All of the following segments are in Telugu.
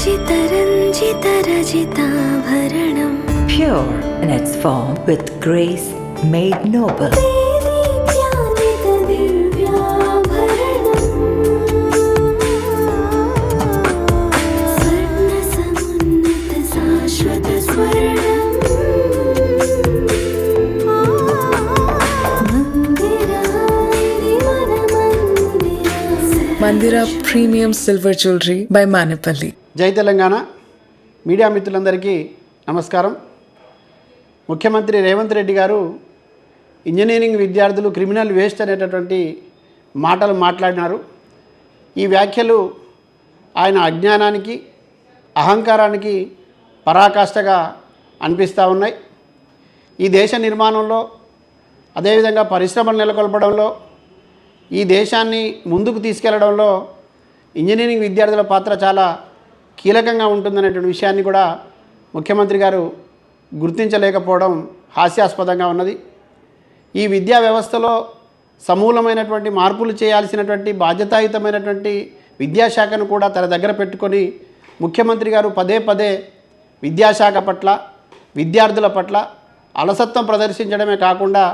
रजिताभरणम् Pure in its form with grace made noble. Mandira Premium Silver Jewelry by Manipali. జై తెలంగాణ మీడియా మిత్రులందరికీ నమస్కారం. ముఖ్యమంత్రి రేవంత్ రెడ్డి గారు ఇంజనీరింగ్ విద్యార్థులు క్రిమినల్ వేస్ట్ అనేటటువంటి మాటలు మాట్లాడినారు. ఈ వ్యాఖ్యలు ఆయన అజ్ఞానానికి అహంకారానికి పరాకాష్ఠగా అనిపిస్తూ ఉన్నాయి. ఈ దేశ నిర్మాణంలో అదేవిధంగా పరిశ్రమలు నెలకొల్పడంలో ఈ దేశాన్ని ముందుకు తీసుకెళ్లడంలో ఇంజనీరింగ్ విద్యార్థుల పాత్ర చాలా కీలకంగా ఉంటుందనేటువంటి విషయాన్ని కూడా ముఖ్యమంత్రి గారు గుర్తించలేకపోవడం హాస్యాస్పదంగా ఉన్నది. ఈ విద్యా వ్యవస్థలో సమూలమైనటువంటి మార్పులు చేయాల్సినటువంటి బాధ్యతాయుతమైనటువంటి విద్యాశాఖను కూడా తన దగ్గర పెట్టుకొని ముఖ్యమంత్రి గారు పదే పదే విద్యాశాఖ పట్ల విద్యార్థుల పట్ల అలసత్వం ప్రదర్శించడమే కాకుండా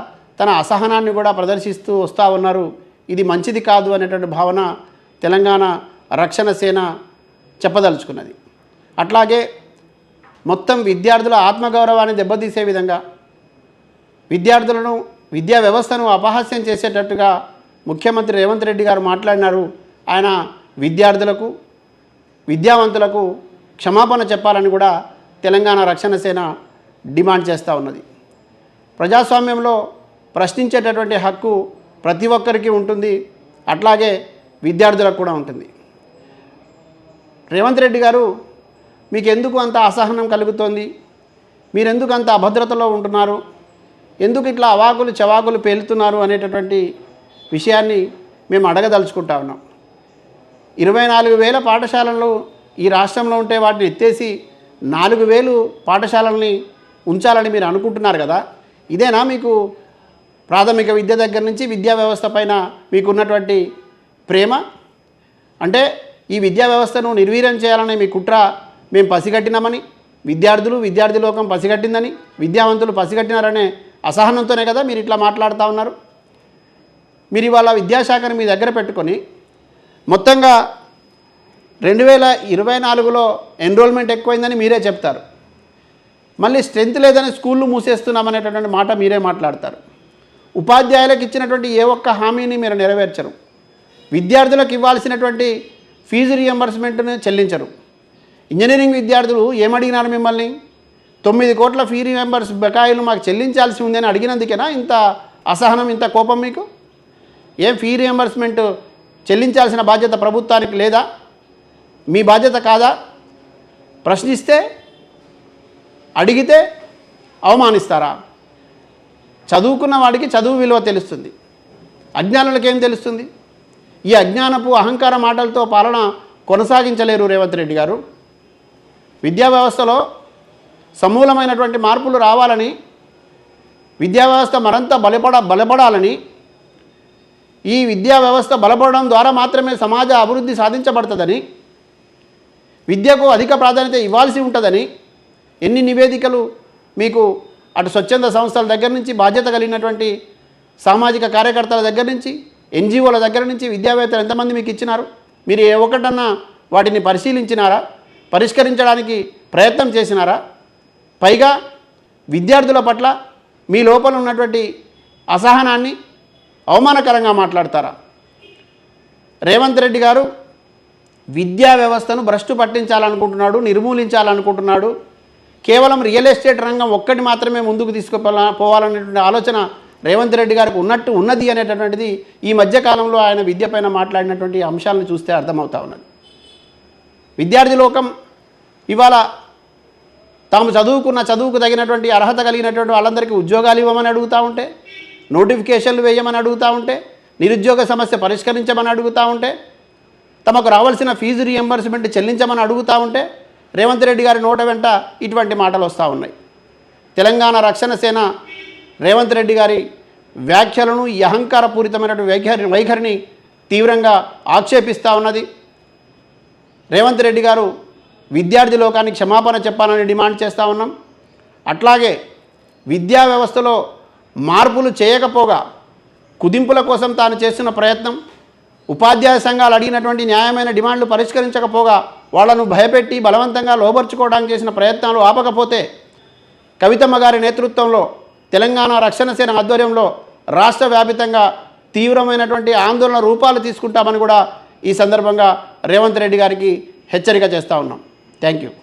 తన అసహనాన్ని కూడా ప్రదర్శిస్తూ వస్తూ ఉన్నారు. ఇది మంచిది కాదు అనేటువంటి భావన తెలంగాణ రక్షణ సేన చెప్పదలుచుకున్నది. అట్లాగే మొత్తం విద్యార్థుల ఆత్మగౌరవాన్ని దెబ్బతీసే విధంగా విద్యార్థులను విద్యా వ్యవస్థను అపహాస్యం చేసేటట్టుగా ముఖ్యమంత్రి రేవంత్ రెడ్డి గారు మాట్లాడినారు. ఆయన విద్యార్థులకు విద్యావంతులకు క్షమాపణ చెప్పాలని కూడా తెలంగాణ రక్షణ సేన డిమాండ్ చేస్తూ ఉన్నది. ప్రజాస్వామ్యంలో ప్రశ్నించేటటువంటి హక్కు ప్రతి ఒక్కరికి ఉంటుంది, అట్లాగే విద్యార్థులకు కూడా ఉంటుంది. రేవంత్ రెడ్డి గారు మీకు ఎందుకు అంత అసహనం కలుగుతోంది, మీరెందుకు అంత అభద్రతలో ఉంటున్నారు, ఎందుకు ఇట్లా అవాకులు చవాకులు పేలుతున్నారు అనేటటువంటి విషయాన్ని మేము అడగదలుచుకుంటా ఉన్నాం. 24,000 పాఠశాలలు ఈ రాష్ట్రంలో ఉంటే వాటిని ఎత్తేసి 4,000 పాఠశాలల్ని ఉంచాలని మీరు అనుకుంటున్నారు కదా. ఇదేనా మీకు ప్రాథమిక విద్య దగ్గర నుంచి విద్యా వ్యవస్థ పైన మీకున్నటువంటి ప్రేమ? అంటే ఈ విద్యా వ్యవస్థను నిర్వీర్యం చేయాలని మీ కుట్ర మేము పసిగట్టినామని, విద్యార్థి లోకం పసిగట్టిందని, విద్యావంతులు పసిగట్టినారనే అసహనంతోనే కదా మీరు ఇట్లా మాట్లాడుతూ ఉన్నారు. మీరు ఇవాళ విద్యాశాఖను మీ దగ్గర పెట్టుకొని మొత్తంగా 2024లో ఎన్రోల్మెంట్ ఎక్కువైందని మీరే చెప్తారు, మళ్ళీ స్ట్రెంత్ లేదని స్కూళ్ళు మూసేస్తున్నామనేటటువంటి మాట మీరే మాట్లాడతారు. ఉపాధ్యాయులకు ఇచ్చినటువంటి ఏ ఒక్క హామీని మీరు నెరవేర్చరు. విద్యార్థులకు ఇవ్వాల్సినటువంటి ఫీజు రియంబర్స్మెంట్ను చెల్లించరు. ఇంజనీరింగ్ విద్యార్థులు ఏమడిగినారు మిమ్మల్ని? 9 కోట్ల ఫీ రియంబర్స్ బకాయిలు మాకు చెల్లించాల్సి ఉందని అడిగినందుకేనా ఇంత అసహనం, ఇంత కోపం మీకు? ఏం ఫీ రియంబర్స్మెంట్ చెల్లించాల్సిన బాధ్యత ప్రభుత్వానికి లేదా? మీ బాధ్యత కాదా? ప్రశ్నిస్తే అడిగితే అవమానిస్తారా? చదువుకున్న వాడికి చదువు విలువ తెలుస్తుంది, అజ్ఞానులకు ఏం తెలుస్తుంది? ఈ అజ్ఞానపు అహంకార మాటలతో పాలన కొనసాగించలేరు రేవంత్ రెడ్డి గారు. విద్యా వ్యవస్థలో సమూలమైనటువంటి మార్పులు రావాలని, విద్యా వ్యవస్థ మరింత బలపడాలని, ఈ విద్యా వ్యవస్థ బలపడడం ద్వారా మాత్రమే సమాజ అభివృద్ధి సాధించబడుతుందని, విద్యకు అధిక ప్రాధాన్యత ఇవ్వాల్సి ఉంటుందని ఎన్ని నివేదికలు మీకు అటు స్వచ్ఛంద సంస్థల దగ్గర నుంచి, బాధ్యత కలిగినటువంటి సామాజిక కార్యకర్తల దగ్గర నుంచి, ఎన్జిఓల దగ్గర నుంచి విద్యావేత్తలు ఎంతమంది మీకు ఇచ్చినారు? మీరు ఏ ఒక్కటన్నా వాటిని పరిశీలించినారా? పరిష్కరించడానికి ప్రయత్నం చేసినారా? పైగా విద్యార్థుల పట్ల మీ లోపల ఉన్నటువంటి అసహనాన్ని అవమానకరంగా మాట్లాడతారా? రేవంత్ రెడ్డి గారు విద్యా వ్యవస్థను భ్రష్టు పట్టించాలనుకుంటున్నాడు, నిర్మూలించాలనుకుంటున్నాడు. కేవలం రియల్ ఎస్టేట్ రంగం ఒక్కటి మాత్రమే ముందుకు తీసుకుపోవాలనేటువంటి ఆలోచన రేవంత్ రెడ్డి గారికి ఉన్నది అనేటటువంటిది ఈ మధ్యకాలంలో ఆయన విద్య పైన మాట్లాడినటువంటి అంశాలను చూస్తే అర్థమవుతా ఉన్నది. విద్యార్థి లోకం ఇవాళ తాము చదువుకు తగినటువంటి అర్హత కలిగినటువంటి వాళ్ళందరికీ ఉద్యోగాలు ఇవ్వమని అడుగుతూ ఉంటే, నోటిఫికేషన్లు వేయమని అడుగుతూ ఉంటే, నిరుద్యోగ సమస్య పరిష్కరించమని అడుగుతూ ఉంటే, తమకు రావాల్సిన ఫీజు రియంబర్స్మెంట్ చెల్లించమని అడుగుతూ ఉంటే రేవంత్ రెడ్డి గారి నోట వెంట ఇటువంటి మాటలు వస్తూ ఉన్నాయి. తెలంగాణ రక్షణ సేన రేవంత్ రెడ్డి గారి వ్యాఖ్యలను, ఈ అహంకారపూరితమైనటువంటి వైఖరిని తీవ్రంగా ఆక్షేపిస్తూ ఉన్నది. రేవంత్ రెడ్డి గారు విద్యార్థి లోకానికి క్షమాపణ చెప్పాలని డిమాండ్ చేస్తూ ఉన్నాం. అట్లాగే విద్యా వ్యవస్థలో మార్పులు చేయకపోగా కుదింపుల కోసం తాను చేస్తున్న ప్రయత్నం, ఉపాధ్యాయ సంఘాలు అడిగినటువంటి న్యాయమైన డిమాండ్లు పరిష్కరించకపోగా వాళ్లను భయపెట్టి బలవంతంగా లోబర్చుకోవడానికి చేసిన ప్రయత్నాలు ఆపకపోతే కవితమ్మ గారి నేతృత్వంలో తెలంగాణ రక్షణ సేన ఆధ్వర్యంలో రాష్ట్ర వ్యాపితంగా తీవ్రమైనటువంటి ఆందోళన రూపాలు తీసుకుంటామని కూడా ఈ సందర్భంగా రేవంత్ రెడ్డి గారికి హెచ్చరిక చేస్తూ ఉన్నాం. Thank you.